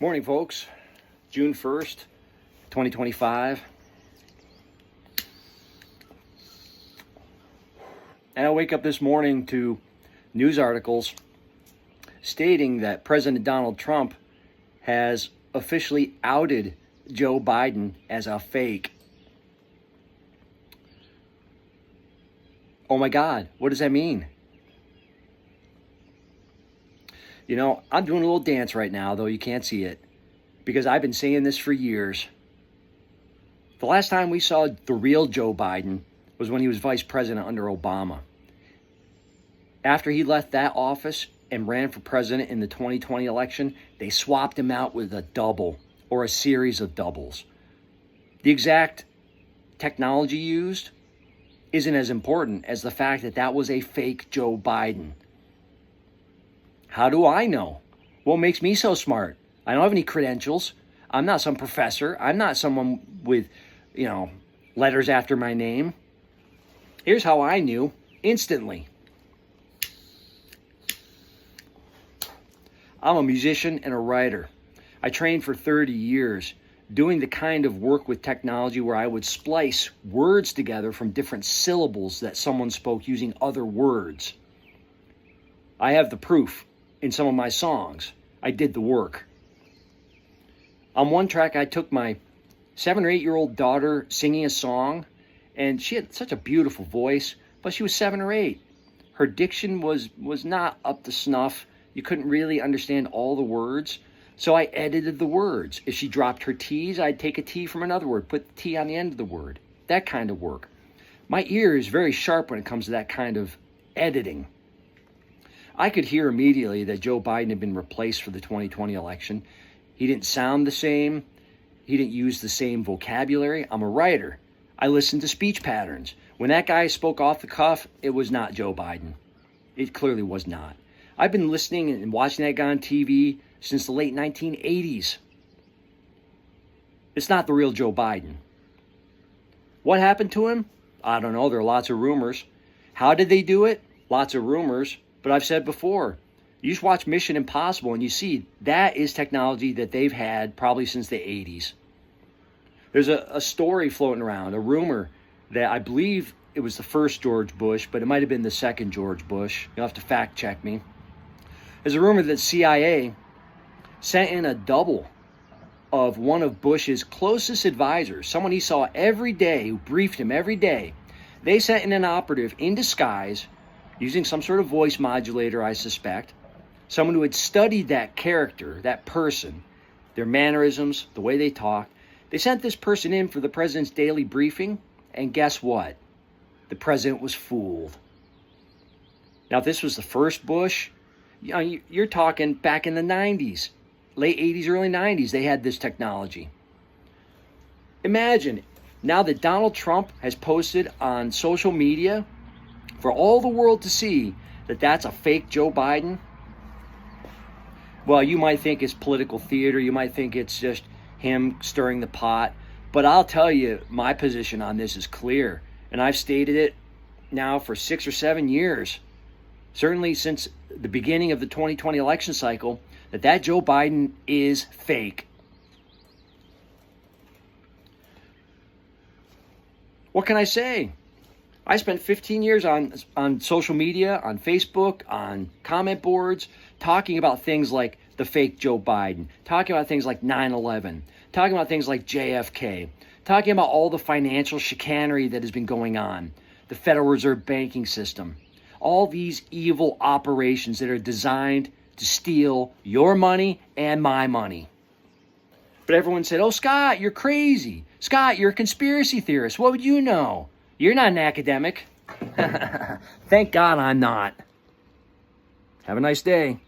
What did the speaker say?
Morning, folks. June 1st, 2025. And I wake up this morning to news articles stating that President Donald Trump has officially outed Joe Biden as a fake. Oh my God, what does that mean? You know, I'm doing a little dance right now, though you can't see it, because I've been saying this for years. The last time we saw the real Joe Biden was when he was vice president under Obama. After he left that office and ran for president in the 2020 election, they swapped him out with a double or a series of doubles. The exact technology used isn't as important as the fact that that was a fake Joe Biden. How do I know? What makes me so smart? I don't have any credentials. I'm not some professor. I'm not someone with, letters after my name. Here's how I knew instantly. I'm a musician and a writer. I trained for 30 years doing the kind of work with technology where I would splice words together from different syllables that someone spoke using other words. I have the proof in some of my songs. I did the work. On one track, I took my 7 or 8-year-old daughter singing a song, and she had such a beautiful voice, but she was 7 or 8. Her diction was not up to snuff. You couldn't really understand all the words. So I edited the words. If she dropped her T's, I'd take a T from another word, put the T on the end of the word. That kind of work. My ear is very sharp when it comes to that kind of editing. I could hear immediately that Joe Biden had been replaced for the 2020 election. He didn't sound the same. He didn't use the same vocabulary. I'm a writer. I listened to speech patterns. When that guy spoke off the cuff, it was not Joe Biden. It clearly was not. I've been listening and watching that guy on TV since the late 1980s. It's not the real Joe Biden. What happened to him? I don't know. There are lots of rumors. How did they do it? Lots of rumors. But I've said before, you just watch Mission Impossible and you see that is technology that they've had probably since the 80s. There's a story floating around, a rumor that I believe it was the first George Bush, but it might have been the second George Bush. You'll have to fact check me. There's a rumor that CIA sent in a double of one of Bush's closest advisors, someone he saw every day, who briefed him every day. They sent in an operative in disguise, using some sort of voice modulator, I suspect, someone who had studied that character, that person, their mannerisms, the way they talked. They sent this person in for the president's daily briefing, and guess what? The president was fooled. Now, if this was the first Bush, you're talking back in the 90s, late 80s, early 90s, they had this technology. Imagine, now that Donald Trump has posted on social media for all the world to see that that's a fake Joe Biden, well, you might think it's political theater. You might think it's just him stirring the pot. But I'll tell you, my position on this is clear. And I've stated it now for 6 or 7 years, certainly since the beginning of the 2020 election cycle, that Joe Biden is fake. What can I say? I spent 15 years on social media, on Facebook, on comment boards, talking about things like the fake Joe Biden, talking about things like 9/11, talking about things like JFK, talking about all the financial chicanery that has been going on, the Federal Reserve banking system, all these evil operations that are designed to steal your money and my money. But everyone said, "Oh, Scott, you're crazy. Scott, you're a conspiracy theorist. What would you know? You're not an academic." Thank God I'm not. Have a nice day.